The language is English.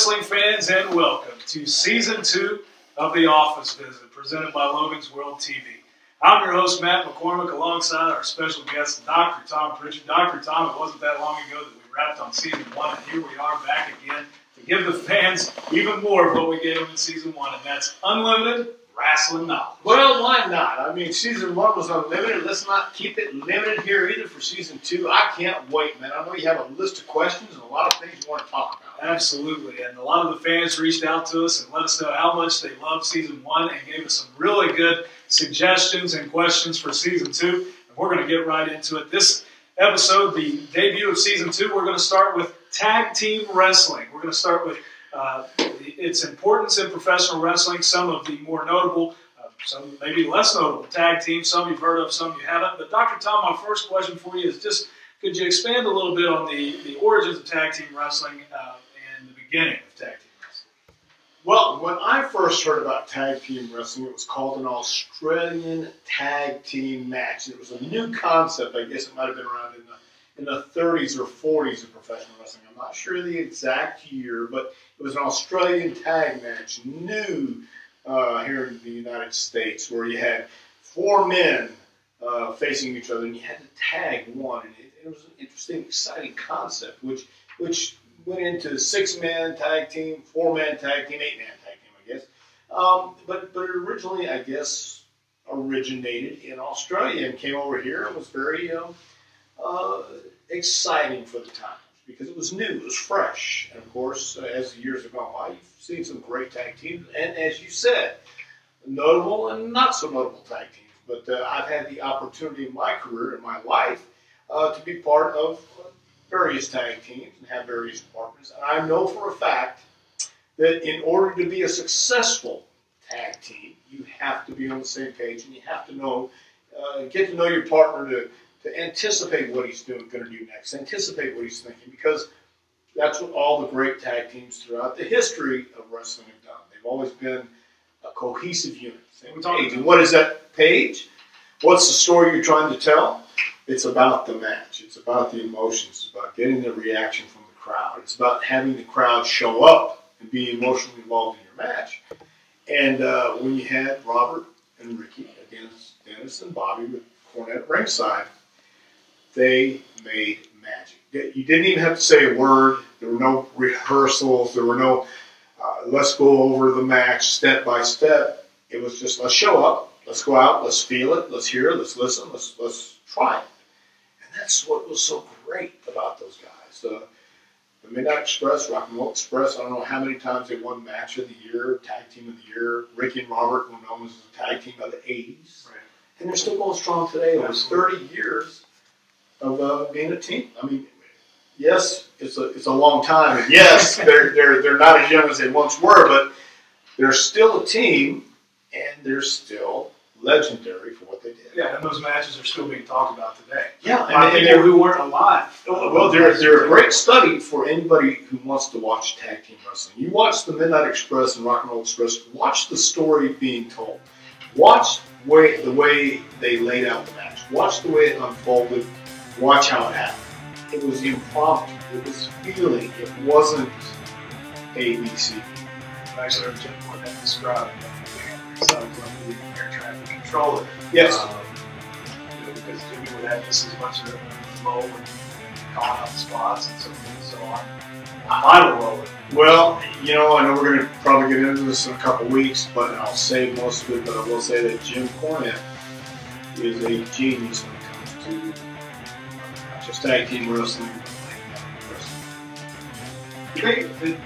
wrestling fans, and welcome to Season 2 of The Office Visit, presented by Logan's World TV. I'm your host, Matt McCormick, alongside our special guest, Dr. Tom Pritchett. Dr. Tom, it wasn't that long ago that we wrapped on Season 1, and here we are back again to give the fans even more of what we gave them in Season 1, and that's unlimited wrestling knowledge. Well, why not? I mean, Season 1 was unlimited. Let's not keep it limited here either for Season 2. I can't wait, man. I know you have a list of questions and a lot of things you want to talk about. Absolutely, and a lot of the fans reached out to us and let us know how much they loved Season 1 and gave us some really good suggestions and questions for Season 2, and we're going to get right into it. This episode, the debut of Season 2, we're going to start with tag team wrestling. We're going to start with its importance in professional wrestling, some of the more notable, some maybe less notable tag teams, some you've heard of, some you haven't. But Dr. Tom, my first question for you is just, could you expand a little bit on the origins of tag team wrestling and the beginning of tag team wrestling? Well, when I first heard about tag team wrestling, it was called an Australian tag team match. It was a new concept. I guess it might have been around in the 30s or 40s of professional wrestling. I'm not sure the exact year, but it was an Australian tag match, new here in the United States, where you had four men facing each other, and you had to tag one. And it was an interesting, exciting concept, which went into 6-man tag team, 4-man tag team, 8-man tag team, I guess. But it originally, I guess, originated in Australia and came over here and was very exciting for the times because it was new, it was fresh. And of course, as the years have gone by, you've seen some great tag teams, and as you said, notable and not so notable tag teams. But I've had the opportunity in my career, in my life, to be part of various tag teams and have various partners. And I know for a fact that in order to be a successful tag team, you have to be on the same page, and you have to know, get to know your partner to anticipate what he's going to do next, anticipate what he's thinking, because that's what all the great tag teams throughout the history of wrestling have done. They've always been a cohesive unit. Same page. And what is that page? What's the story you're trying to tell? It's about the match. It's about the emotions. It's about getting the reaction from the crowd. It's about having the crowd show up and be emotionally involved in your match. And when you had Robert and Ricky against Dennis and Bobby with Cornette ringside, they made magic. You didn't even have to say a word. There were no rehearsals. There were no, let's go over the match step by step. It was just, let's show up. Let's go out. Let's feel it. Let's hear it. Let's listen. Let's try it. And that's what was so great about those guys. The Midnight Express, Rock and Roll Express, I don't know how many times they won Match of the Year, Tag Team of the Year. Ricky and Robert were known as the tag team of the 80s. Right. And they're still going strong today. Over 30 years of being a team. I mean, yes, it's a long time, and yes, they're not as young as they once were, but they're still a team, and they're still legendary for what they did. Yeah, and those matches are still being talked about today. Yeah, and people who weren't alive. Well, they're a great study for anybody who wants to watch tag team wrestling. You watch the Midnight Express and Rock and Roll Express. Watch the story being told. Watch the way they laid out the match. Watch the way it unfolded. Watch how it happened. It was impromptu. It was feeling. It wasn't ABC. Actually, heard Jim Cornette describe it. The air traffic controller. Yes. Because Jimmy would have just as much of it low and calling out spots and so forth and so on. Mine will roll it. Well, I know we're going to probably get into this in a couple weeks, but I'll save most of it. But I will say that Jim Cornette is a genius when it comes to not just tag team wrestling, but You think